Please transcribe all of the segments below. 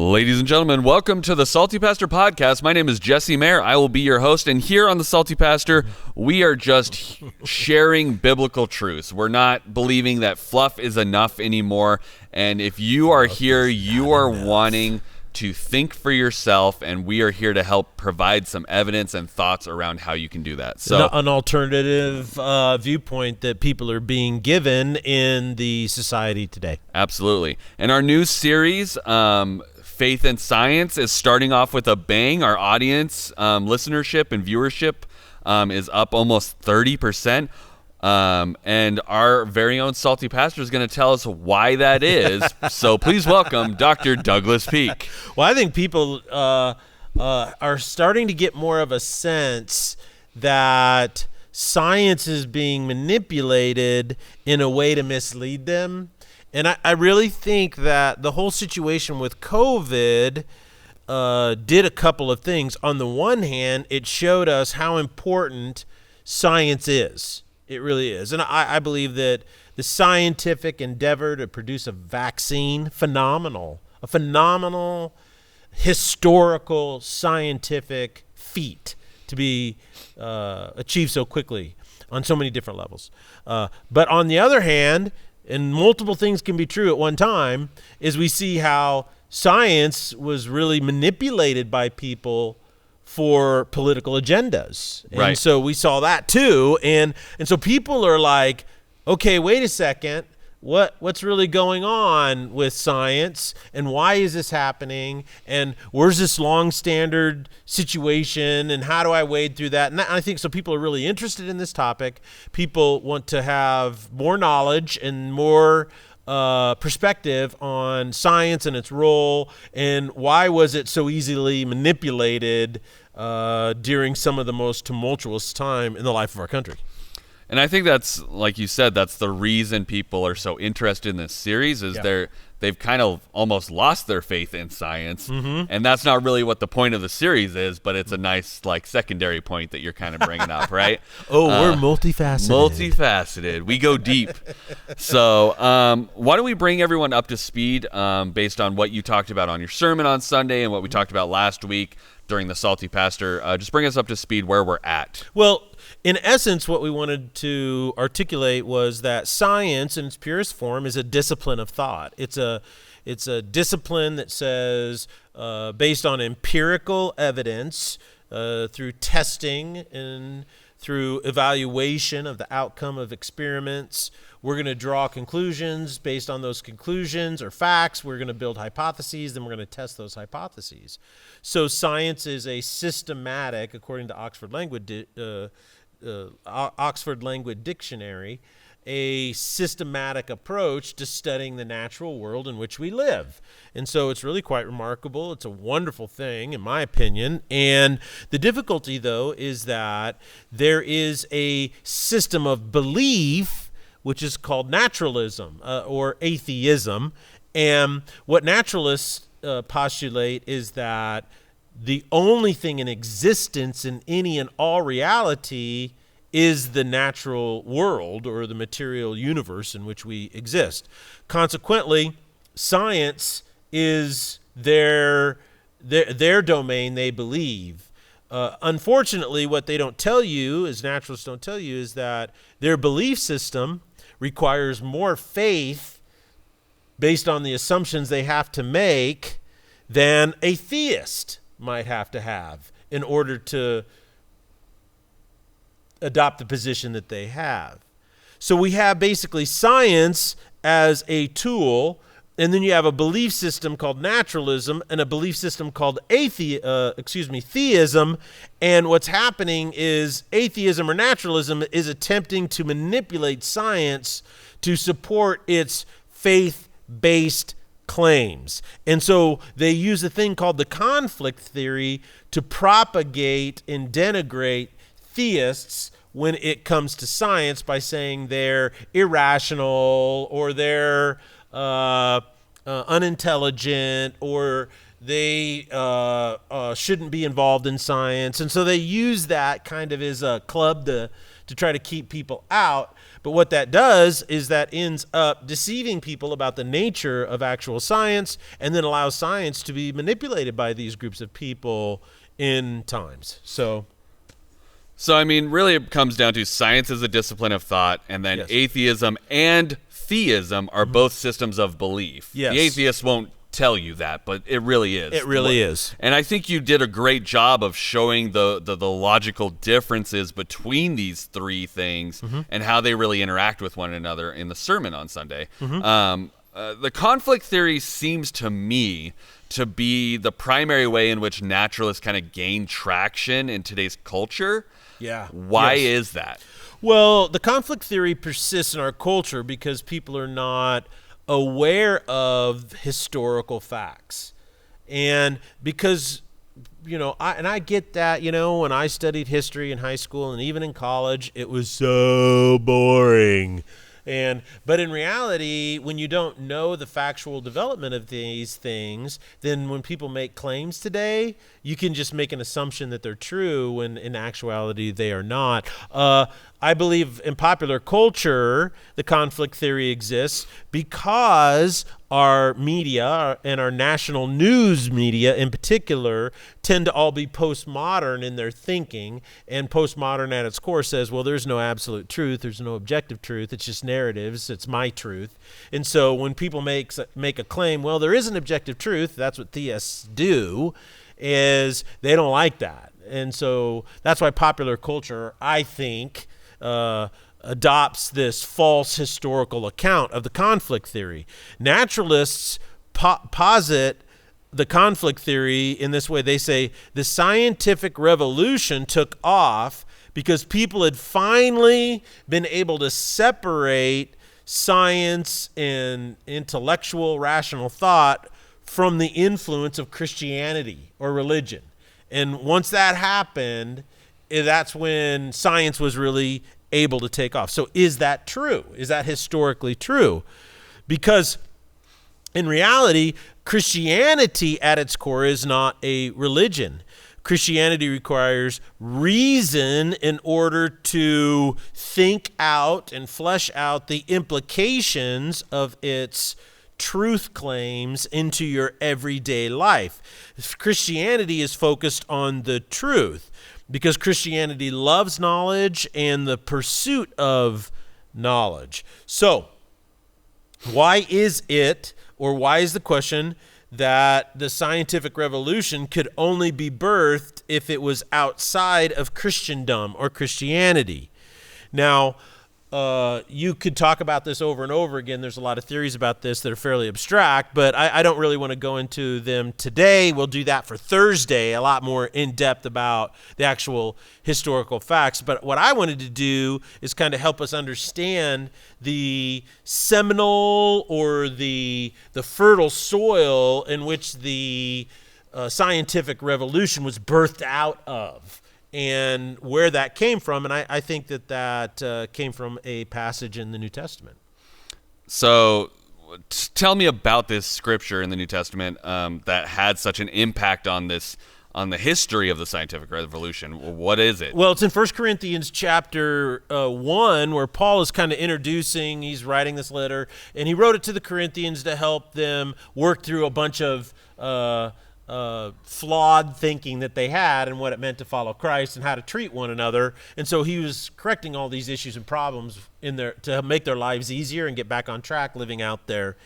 Ladies and gentlemen, welcome to the Salty Pastor Podcast. My name is Jesse Mayer. I will be your host. And here on the Salty Pastor, we are just sharing biblical truths. We're not believing that fluff is enough anymore. And if you are here, you are wanting to think for yourself, and we are here to help provide some evidence and thoughts around how you can do that. So, an alternative viewpoint that people are being given in the society today. Absolutely. And our new series, Faith and Science, is starting off with a bang. Our audience listenership and viewership is up almost 30%. And our very own Salty Pastor is going to tell us why that is. So please welcome Dr. Douglas Peake. Well, I think people are starting to get more of a sense that science is being manipulated in a way to mislead them. And I really think that the whole situation with COVID did a couple of things. On the one hand, it showed us how important science is. It really is. And I believe that the scientific endeavor to produce a vaccine, a phenomenal historical scientific feat to be achieved so quickly on so many different levels. But on the other hand, and multiple things can be true at one time, is we see how science was really manipulated by people for political agendas. And right. So we saw that too. And so people are like, okay, wait a second. What's really going on with science, and why is this happening, and where's this long standard situation, and how do I wade through that? And I think so people are really interested in this topic. People want to have more knowledge and more perspective on science and its role, and why was it so easily manipulated during some of the most tumultuous time in the life of our country. And I think that's, like you said, that's the reason people are so interested in this series is they've kind of almost lost their faith in science. Mm-hmm. And that's not really what the point of the series is, but it's a nice secondary point that you're kind of bringing up, right? We're multifaceted. Multifaceted. We go deep. So why don't we bring everyone up to speed based on what you talked about on your sermon on Sunday and what we talked about last week during the Salty Pastor. Just bring us up to speed where we're at. Well, in essence, what we wanted to articulate was that science in its purest form is a discipline of thought. It's a discipline that says, based on empirical evidence, through testing and through evaluation of the outcome of experiments, we're going to draw conclusions. Based on those conclusions or facts, we're going to build hypotheses, then we're going to test those hypotheses. So science is a systematic, according to Oxford Language Dictionary, a systematic approach to studying the natural world in which we live. And so it's really quite remarkable. It's a wonderful thing, in my opinion. And the difficulty, though, is that there is a system of belief which is called naturalism or atheism. And what naturalists postulate is that the only thing in existence in any and all reality is the natural world or the material universe in which we exist. Consequently, science is their domain, they believe. Unfortunately, what they don't tell you, as naturalists don't tell you, is that their belief system requires more faith based on the assumptions they have to make than a theist might have to have in order to adopt the position that they have. So we have basically science as a tool, and then you have a belief system called naturalism and a belief system called theism. And what's happening is atheism or naturalism is attempting to manipulate science to support its faith-based claims. And so they use a thing called the conflict theory to propagate and denigrate theists when it comes to science by saying they're irrational or they're unintelligent or they shouldn't be involved in science. And so they use that kind of as a club to try to keep people out. But what that does is that ends up deceiving people about the nature of actual science, and then allows science to be manipulated by these groups of people in times. So I mean, really it comes down to science as a discipline of thought, and then Yes. atheism and theism are both systems of belief. Yes. The atheist won't tell you that, but it really is. it really is. And I think you did a great job of showing the logical differences between these three things and how they really interact with one another in the sermon on Sunday. The conflict theory seems to me to be the primary way in which naturalists kind of gain traction in today's culture. Yeah. Why Yes. is that? Well, the conflict theory persists in our culture because people are not aware of historical facts. And because, I get that, when I studied history in high school and even in college, it was so boring. But in reality, when you don't know the factual development of these things, then when people make claims today, you can just make an assumption that they're true when in actuality they are not. I believe in popular culture, the conflict theory exists because our media and our national news media in particular tend to all be postmodern in their thinking. And postmodern at its core says, well, there's no absolute truth. There's no objective truth. It's just narratives. It's my truth. And so when people make a claim, well, there is an objective truth, that's what theists do, is they don't like that. And so that's why popular culture, I think, adopts this false historical account of the conflict theory. Naturalists posit the conflict theory in this way. They say the scientific revolution took off because people had finally been able to separate science and intellectual rational thought from the influence of Christianity or religion. And once that happened, that's when science was really able to take off. So is that true? Is that historically true? Because in reality, Christianity at its core is not a religion. Christianity requires reason in order to think out and flesh out the implications of its truth claims into your everyday life. Christianity is focused on the truth because Christianity loves knowledge and the pursuit of knowledge. So, why is it, or why is the question that the scientific revolution could only be birthed if it was outside of Christendom or Christianity? Now, you could talk about this over and over again. There's a lot of theories about this that are fairly abstract, but I don't really want to go into them today. We'll do that for Thursday, a lot more in-depth about the actual historical facts. But what I wanted to do is kind of help us understand the seminal or the fertile soil in which the scientific revolution was birthed out of, and where that came from. And I think that came from a passage in the New Testament. So tell me about this scripture in the New Testament that had such an impact on the history of the scientific revolution. What is it? Well, it's in 1 Corinthians chapter 1, where Paul is kind of introducing, he's writing this letter, and he wrote it to the Corinthians to help them work through a bunch of flawed thinking that they had and what it meant to follow Christ and how to treat one another. And so he was correcting all these issues and problems in there to make their lives easier and get back on track living out their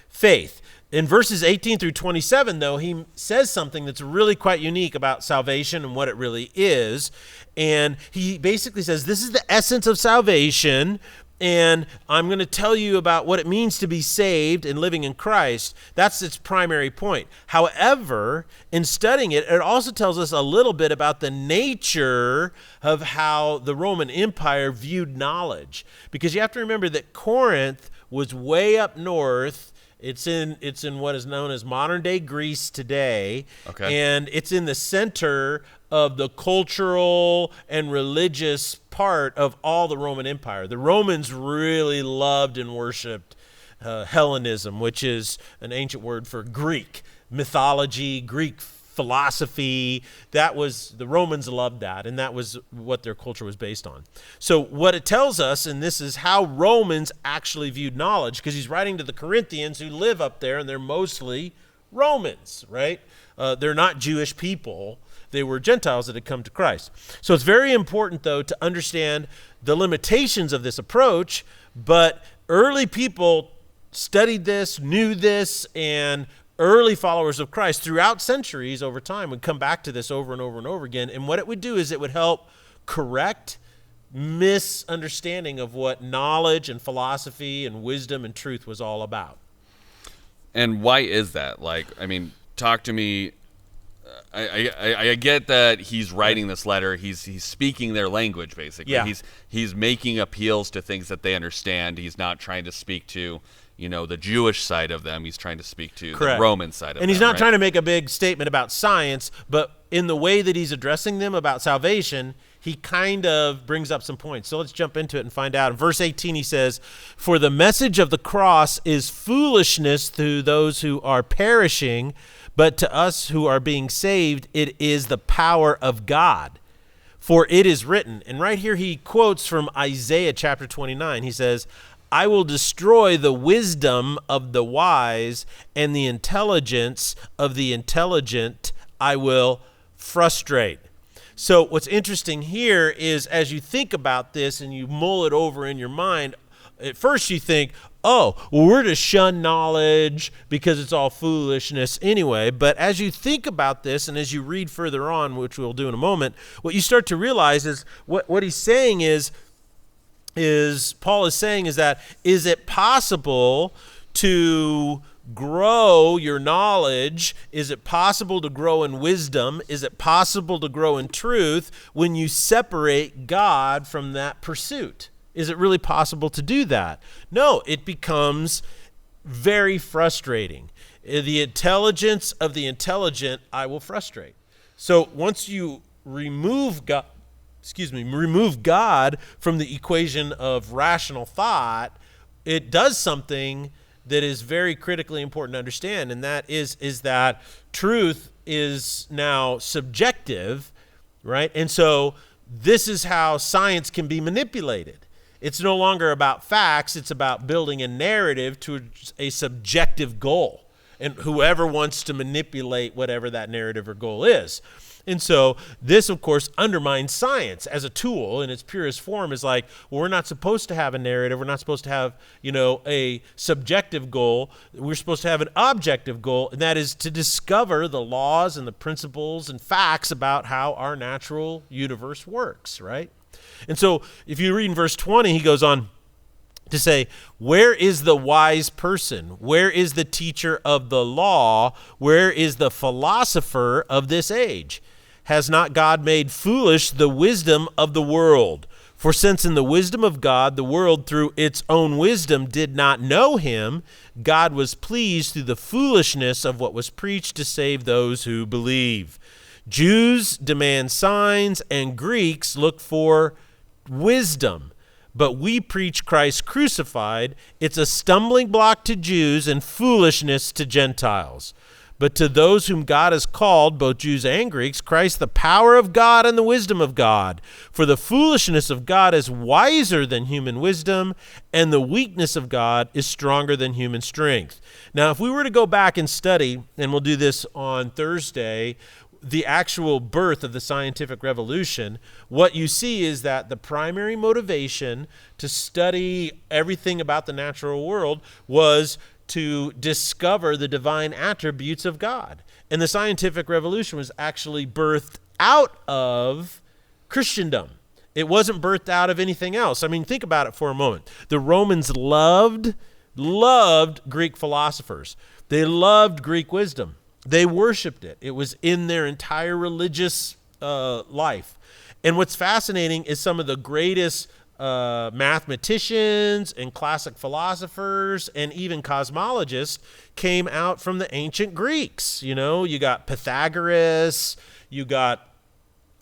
faith. In verses 18 through 27, though, he says something that's really quite unique about salvation and what it really is. And he basically says, this is the essence of salvation, and I'm going to tell you about what it means to be saved and living in Christ. That's its primary point. However, in studying it, it also tells us a little bit about the nature of how the Roman Empire viewed knowledge. Because you have to remember that Corinth was way up north. It's in what is known as modern-day Greece today, Okay. And it's in the center of the cultural and religious part of all the Roman Empire. The Romans really loved and worshipped Hellenism, which is an ancient word for Greek. mythology, Greek philosophy. That was, the Romans loved that, and that was what their culture was based on. So what it tells us, and this is how Romans actually viewed knowledge, because he's writing to the Corinthians who live up there, and they're mostly Romans, right? They're not Jewish people. They were Gentiles that had come to Christ. So it's very important, though, to understand the limitations of this approach, but early people studied this, knew this, and early followers of Christ throughout centuries over time would come back to this over and over and over again. And what it would do is it would help correct misunderstanding of what knowledge and philosophy and wisdom and truth was all about. And why is that? Like, I mean, talk to me. I get that he's writing this letter. He's speaking their language, basically. Yeah. He's making appeals to things that they understand. He's not trying to speak to, the Jewish side of them. He's trying to speak to the Roman side of them. And he's not right? trying to make a big statement about science, but in the way that he's addressing them about salvation, he kind of brings up some points. So let's jump into it and find out. In verse 18, he says, "For the message of the cross is foolishness to those who are perishing, but to us who are being saved, it is the power of God. For it is written," and right here he quotes from Isaiah chapter 29. He says, "I will destroy the wisdom of the wise, and the intelligence of the intelligent I will frustrate." So what's interesting here is, as you think about this and you mull it over in your mind, at first you think, oh, well, we're to shun knowledge because it's all foolishness anyway. But as you think about this and as you read further on, which we'll do in a moment, what you start to realize is what he's saying is Paul is saying is that, is it possible to grow your knowledge? Is it possible to grow in wisdom? Is it possible to grow in truth when you separate God from that pursuit? Is it really possible to do that? No, it becomes very frustrating. The intelligence of the intelligent I will frustrate. So once you remove God from the equation of rational thought, it does something that is very critically important to understand, and that is that truth is now subjective, right? And so this is how science can be manipulated. It's no longer about facts, it's about building a narrative to a subjective goal, and whoever wants to manipulate whatever that narrative or goal is. And so this, of course, undermines science as a tool in its purest form. Is like, well, we're not supposed to have a narrative. We're not supposed to have, a subjective goal. We're supposed to have an objective goal, and that is to discover the laws and the principles and facts about how our natural universe works, right? And so if you read in verse 20, he goes on to say, "Where is the wise person? Where is the teacher of the law? Where is the philosopher of this age? Has not God made foolish the wisdom of the world? For since in the wisdom of God, the world through its own wisdom did not know him, God was pleased through the foolishness of what was preached to save those who believe. Jews demand signs, and Greeks look for wisdom. But we preach Christ crucified. It's a stumbling block to Jews and foolishness to Gentiles. But to those whom God has called, both Jews and Greeks, Christ the power of God and the wisdom of God. For the foolishness of God is wiser than human wisdom, and the weakness of God is stronger than human strength." Now, if we were to go back and study, and we'll do this on Thursday, the actual birth of the scientific revolution, what you see is that the primary motivation to study everything about the natural world was to discover the divine attributes of God. And the scientific revolution was actually birthed out of Christendom. It wasn't birthed out of anything else. I mean, think about it for a moment. The Romans loved Greek philosophers. They loved Greek wisdom. They worshiped it. It was in their entire religious life. And what's fascinating is some of the greatest mathematicians and classic philosophers and even cosmologists came out from the ancient Greeks. You got Pythagoras, you got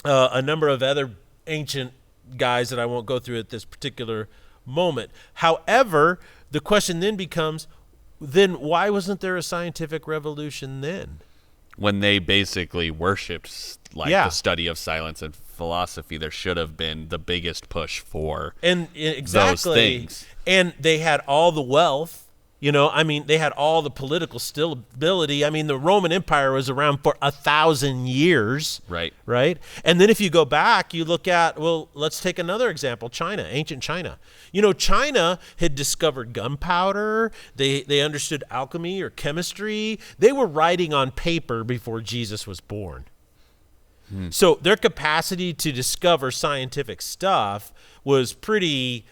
a number of other ancient guys that I won't go through at this particular moment. However, the question then becomes, then why wasn't there a scientific revolution then? When they basically worshipped the study of silence and philosophy, there should have been the biggest push for those things. And they had all the wealth. They had all the political stability. The Roman Empire was around for 1,000 years. Right. Right? And then if you go back, you look at, let's take another example, China, ancient China. China had discovered gunpowder. They understood alchemy or chemistry. They were writing on paper before Jesus was born. So their capacity to discover scientific stuff was pretty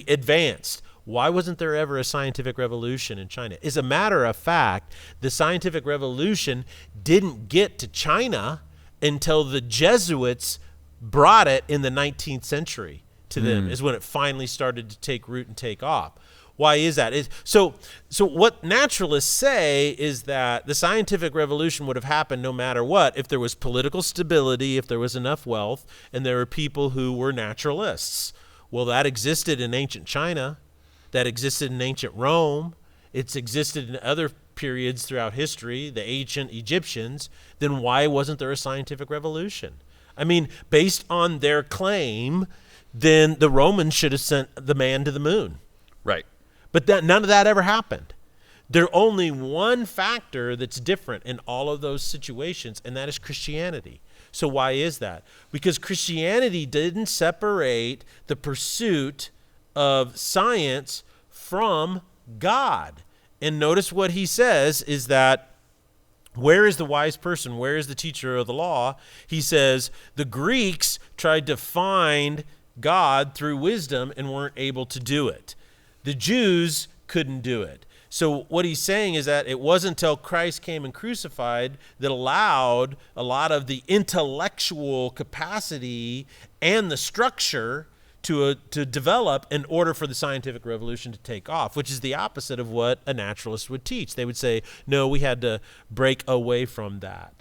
advanced. Why wasn't there ever a scientific revolution in China? As a matter of fact, the scientific revolution didn't get to China until the Jesuits brought it in the 19th century to them, is when it finally started to take root and take off. Why is that? So what naturalists say is that the scientific revolution would have happened no matter what if there was political stability, if there was enough wealth, and there were people who were naturalists. Well, that existed in ancient China. That existed in ancient Rome. It's existed in other periods throughout history, the ancient Egyptians. Then why wasn't there a scientific revolution? Based on their claim, then the Romans should have sent the man to the moon. Right. But none of that ever happened. There's only one factor that's different in all of those situations, and that is Christianity. So why is that? Because Christianity didn't separate the pursuit of science from God. And notice what he says is that, where is the wise person? Where is the teacher of the law? He says the Greeks tried to find God through wisdom and weren't able to do it. The Jews couldn't do it. So what he's saying is that it wasn't until Christ came and crucified that allowed a lot of the intellectual capacity and the structure to develop in order for the scientific revolution to take off, which is the opposite of what a naturalist would teach. They would say, no, we had to break away from that.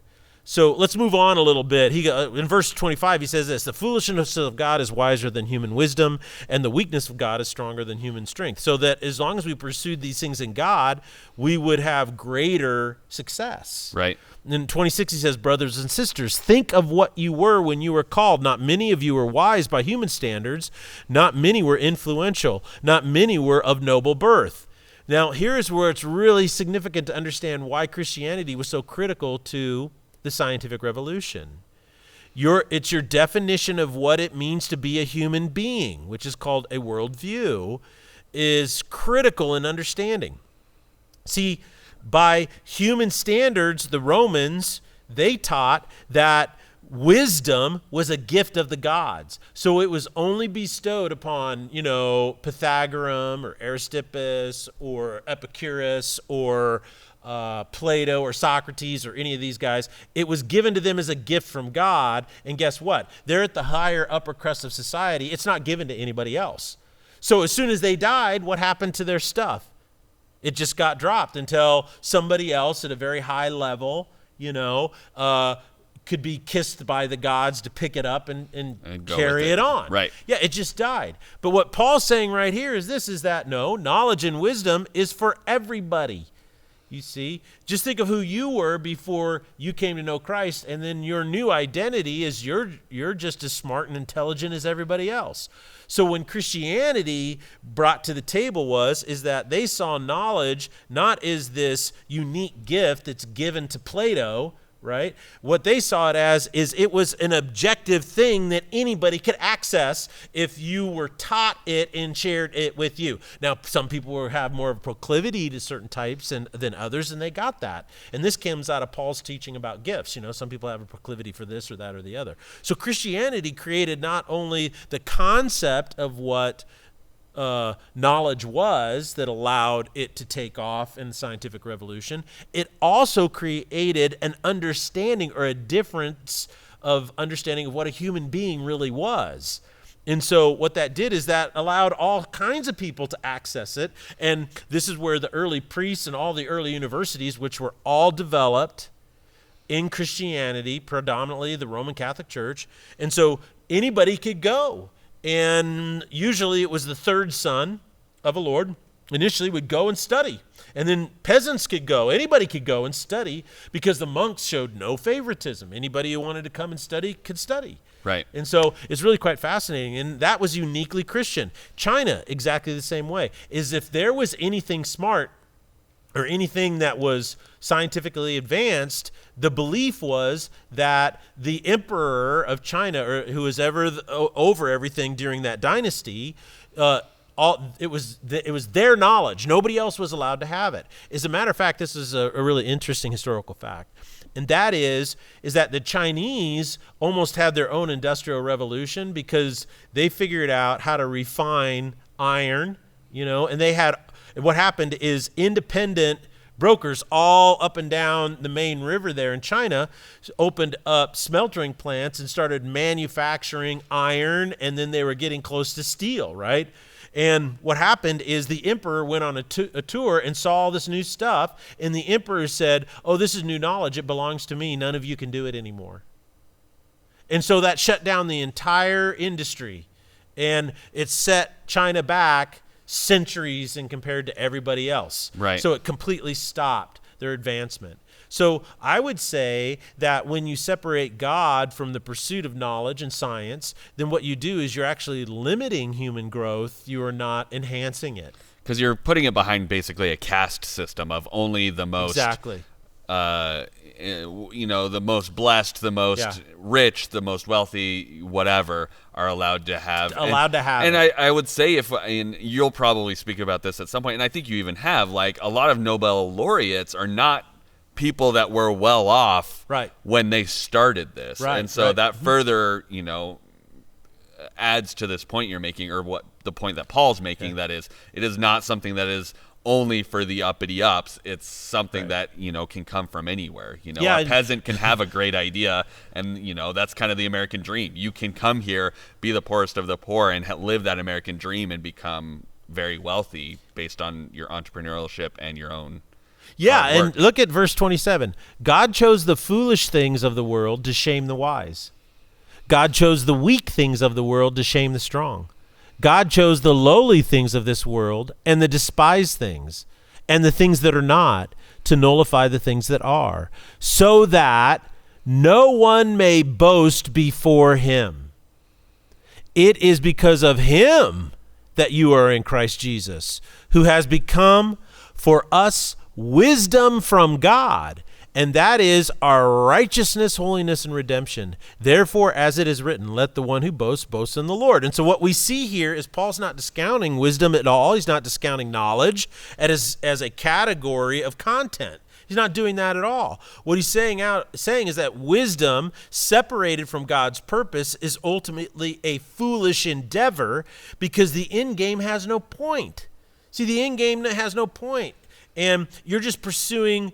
So let's move on a little bit. In verse 25, he says this: the foolishness of God is wiser than human wisdom, and the weakness of God is stronger than human strength. So that as long as we pursued these things in God, we would have greater success. Right. In 26, he says, brothers and sisters, think of what you were when you were called. Not many of you were wise by human standards. Not many were influential. Not many were of noble birth. Now, here's where it's really significant to understand why Christianity was so critical to the scientific revolution. It's your definition of what it means to be a human being, which is called a worldview, is critical in understanding. See, by human standards, the Romans, they taught that wisdom was a gift of the gods. So it was only bestowed upon, Pythagoras or Aristippus or Epicurus or Plato or Socrates or any of these guys. It was given to them as a gift from God. And guess what? They're at the higher upper crust of society. It's not given to anybody else. So as soon as they died, what happened to their stuff? It just got dropped until somebody else at a very high level, could be kissed by the gods to pick it up and carry it on. Right. Yeah, it just died. But what Paul's saying right here is that no, knowledge and wisdom is for everybody. You see, just think of who you were before you came to know Christ, and then your new identity is you're just as smart and intelligent as everybody else. So when Christianity brought to the table is that they saw knowledge not as this unique gift that's given to Plato, right? What they saw it as is it was an objective thing that anybody could access if you were taught it and shared it with you. Now, some people will have more of a proclivity to certain types than others, and they got that. And this comes out of Paul's teaching about gifts. Some people have a proclivity for this or that or the other. So Christianity created not only the concept of what knowledge was that allowed it to take off in the scientific revolution, it also created an understanding or a difference of understanding of what a human being really was. And so what that did is that allowed all kinds of people to access it. And this is where the early priests and all the early universities, which were all developed in Christianity, predominantly the Roman Catholic Church. And so anybody could go. And usually it was the third son of a lord initially would go and study. And then peasants could go, anybody could go and study because the monks showed no favoritism. Anybody who wanted to come and study could study. Right. And so it's really quite fascinating. And that was uniquely Christian. China, exactly the same way, is if there was anything smart or anything that was scientifically advanced, the belief was that the emperor of China, or who was ever over everything during that dynasty, it was their knowledge. Nobody else was allowed to have it. As a matter of fact, this is a really interesting historical fact, and that is that the Chinese almost had their own industrial revolution because they figured out how to refine iron, and they had. What happened is independent brokers all up and down the main river there in China opened up smelting plants and started manufacturing iron, and then they were getting close to steel, right? And what happened is the emperor went on a tour and saw all this new stuff, and the emperor said, "Oh, this is new knowledge. It belongs to me. None of you can do it anymore." And so that shut down the entire industry, and it set China back centuries and compared to everybody else. Right. So it completely stopped their advancement. So I would say that when you separate God from the pursuit of knowledge and science, then what you do is you're actually limiting human growth. You are not enhancing it. Because you're putting it behind basically a caste system of only the most Exactly. The most blessed, the most rich, the most wealthy, whatever, are allowed to have. And I would say, and you'll probably speak about this at some point, and I think you even have, like, a lot of Nobel laureates are not people that were well off when they started this. And so that further, adds to this point you're making, or what the point that Paul's making, that is, it is not something that is only for the uppity ups. It's something that can come from anywhere. A peasant can have a great idea, and that's kind of the American dream. You can come here, be the poorest of the poor, and live that American dream and become very wealthy based on your entrepreneurship and your own hard work. And look at verse 27. God chose the foolish things of the world to shame the wise. God chose the weak things of the world to shame the strong. God chose the lowly things of this world and the despised things and the things that are not to nullify the things that are, so that no one may boast before him. It is because of him that you are in Christ Jesus, who has become for us wisdom from God, and that is our righteousness, holiness, and redemption. Therefore, as it is written, let the one who boasts, boast in the Lord. And so what we see here is Paul's not discounting wisdom at all. He's not discounting knowledge as a category of content. He's not doing that at all. What he's saying is that wisdom separated from God's purpose is ultimately a foolish endeavor because the end game has no point. See, the end game has no point. And you're just pursuing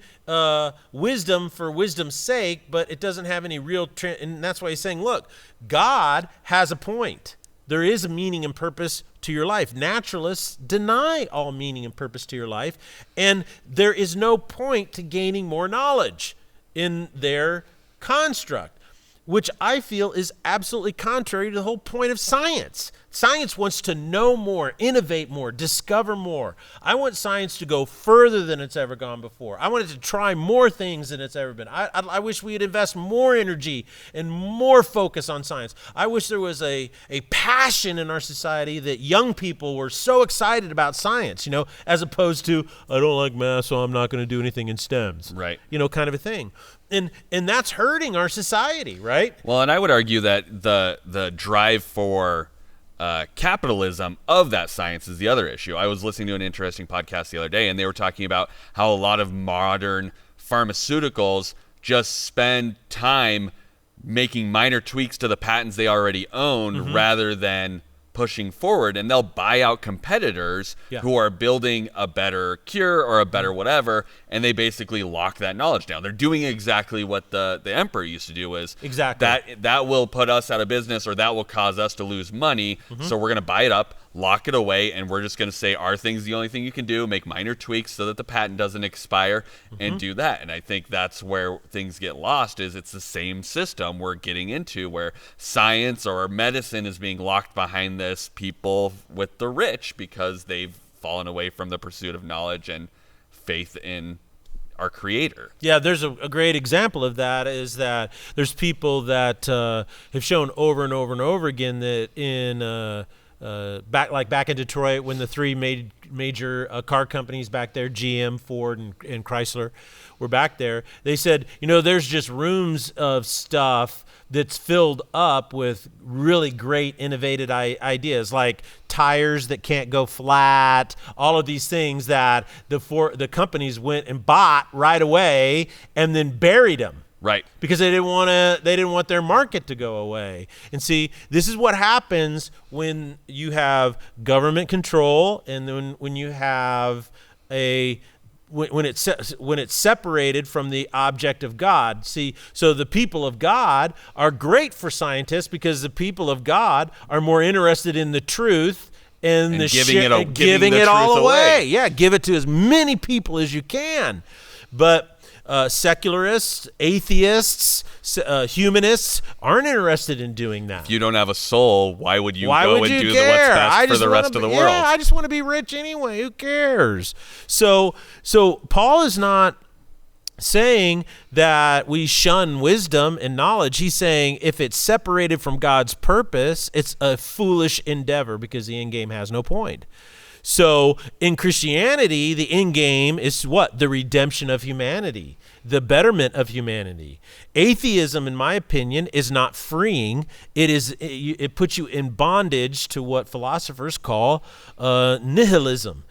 wisdom for wisdom's sake, but it doesn't have any real and that's why he's saying, look, God has a point. There is a meaning and purpose to your life. Naturalists deny all meaning and purpose to your life, and there is no point to gaining more knowledge in their construct, which I feel is absolutely contrary to the whole point of science. Science wants to know more, innovate more, discover more. I want science to go further than it's ever gone before. I want it to try more things than it's ever been. I wish we'd invest more energy and more focus on science. I wish there was a passion in our society that young people were so excited about science, as opposed to, I don't like math, so I'm not going to do anything in STEMs. Right. Kind of a thing. And that's hurting our society, right? Well, and I would argue that the drive for capitalism of that science is the other issue. I was listening to an interesting podcast the other day, and they were talking about how a lot of modern pharmaceuticals just spend time making minor tweaks to the patents they already own rather than pushing forward, and they'll buy out competitors who are building a better cure or a better whatever, and they basically lock that knowledge down. They're doing exactly what the emperor used to do, is that will put us out of business, or that will cause us to lose money, so we're going to buy it up, lock it away, and we're just going to say our thing's the only thing you can do, make minor tweaks so that the patent doesn't expire, and do that. And I think that's where things get lost, is it's the same system we're getting into, where science or medicine is being locked behind people with the rich because they've fallen away from the pursuit of knowledge and faith in our Creator. Yeah, there's a great example of that is that there's people that have shown over and over and over again that in back in Detroit when the three major car companies back there, GM, Ford, and Chrysler, were back there, they said, there's just rooms of stuff that's filled up with really great innovative ideas, like tires that can't go flat, all of these things that the companies went and bought right away and then buried them. Right. Because they didn't want their market to go away. And see, this is what happens when you have government control, and then when you have when it's separated from the object of God. See, so the people of God are great for scientists because the people of God are more interested in the truth and giving it all away. Yeah, give it to as many people as you can. But secularists, atheists, humanists aren't interested in doing that. If you don't have a soul, why would you do what's best for the rest of the world? Yeah, I just want to be rich anyway. Who cares? So Paul is not saying that we shun wisdom and knowledge. He's saying if it's separated from God's purpose, it's a foolish endeavor because the end game has no point. So in Christianity, the end game is what? The redemption of humanity, the betterment of humanity. Atheism, in my opinion, is not freeing. It puts you in bondage to what philosophers call nihilism.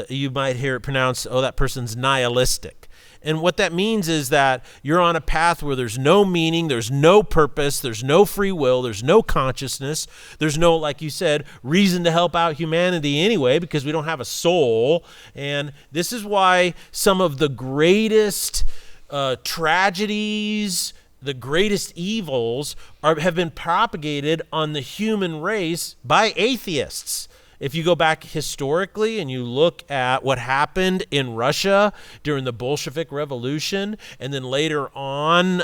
You might hear it pronounced, that person's nihilistic. And what that means is that you're on a path where there's no meaning, there's no purpose, there's no free will, there's no consciousness, there's no, like you said, reason to help out humanity anyway because we don't have a soul. And this is why some of the greatest tragedies, the greatest evils have been propagated on the human race by atheists. If you go back historically and you look at what happened in Russia during the Bolshevik Revolution, and then later on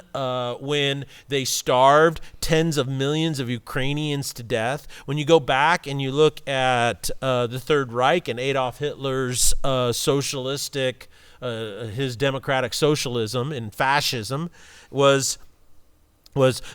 when they starved tens of millions of Ukrainians to death, when you go back and you look at the Third Reich and Adolf Hitler's socialistic, his democratic socialism and fascism was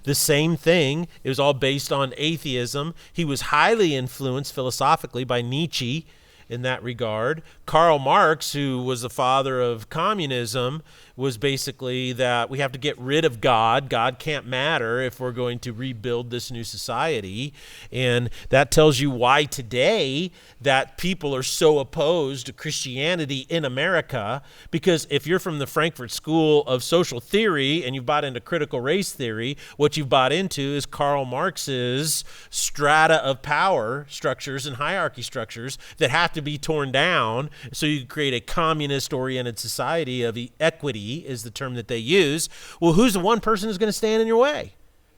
the same thing. It was all based on atheism. He was highly influenced philosophically by Nietzsche in that regard. Karl Marx, who was the father of communism, was basically that we have to get rid of God. God can't matter if we're going to rebuild this new society. And that tells you why today that people are so opposed to Christianity in America, because if you're from the Frankfurt School of Social Theory and you've bought into critical race theory, what you've bought into is Karl Marx's strata of power structures and hierarchy structures that have to be torn down so you can create a communist-oriented society of equity is the term that they use. Well, who's the one person who's going to stand in your way?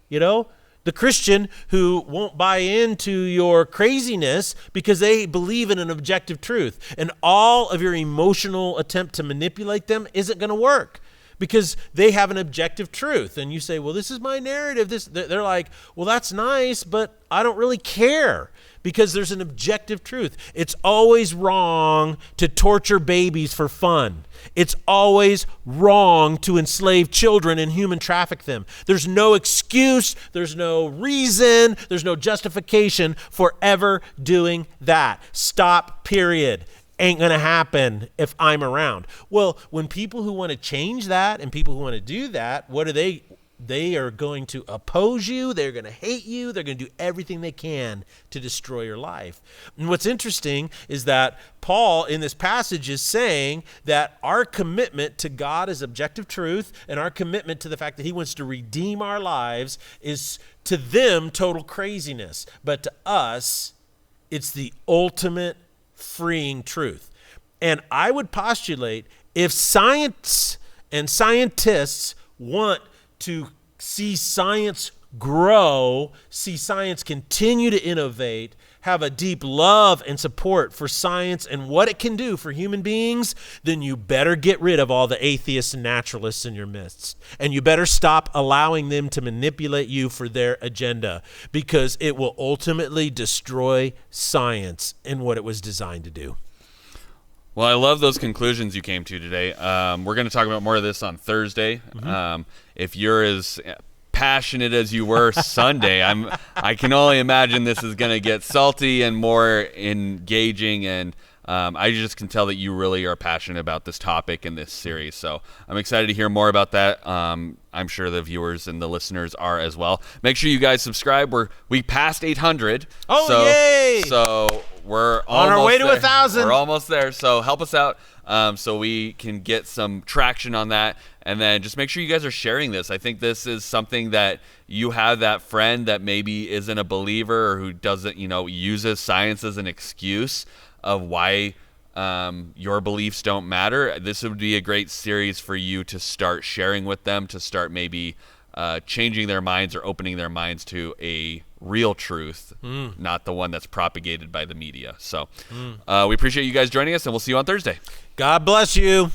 The Christian who won't buy into your craziness because they believe in an objective truth. And all of your emotional attempt to manipulate them isn't going to work because they have an objective truth. And you say, well, this is my narrative. They're like, well, that's nice, but I don't really care. Because there's an objective truth. It's always wrong to torture babies for fun. It's always wrong to enslave children and human traffic them. There's no excuse, there's no reason, there's no justification for ever doing that. Stop, period. Ain't going to happen if I'm around. Well, when people who want to change that and people who want to do that, what are they? They are going to oppose you. They're going to hate you. They're going to do everything they can to destroy your life. And what's interesting is that Paul in this passage is saying that our commitment to God is objective truth, and our commitment to the fact that he wants to redeem our lives is to them total craziness. But to us, it's the ultimate freeing truth. And I would postulate if science and scientists want to see science grow, see science continue to innovate, have a deep love and support for science and what it can do for human beings, then you better get rid of all the atheists and naturalists in your midst. And you better stop allowing them to manipulate you for their agenda, because it will ultimately destroy science and what it was designed to do. Well, I love those conclusions you came to today. We're going to talk about more of this on Thursday. If you're as passionate as you were Sunday, I can only imagine this is going to get salty and more engaging, and I just can tell that you really are passionate about this topic in this series. So I'm excited to hear more about that. I'm sure the viewers and the listeners are as well. Make sure you guys subscribe. We passed 800. Oh, yay! So we're on our way to 1,000. We're almost there. So help us out so we can get some traction on that. And then just make sure you guys are sharing this. I think this is something that you have that friend that maybe isn't a believer or who doesn't, uses science as an excuse of why your beliefs don't matter. This would be a great series for you to start sharing with them, to start maybe changing their minds or opening their minds to a real truth, not the one that's propagated by the media. So we appreciate you guys joining us, and we'll see you on Thursday. God bless you.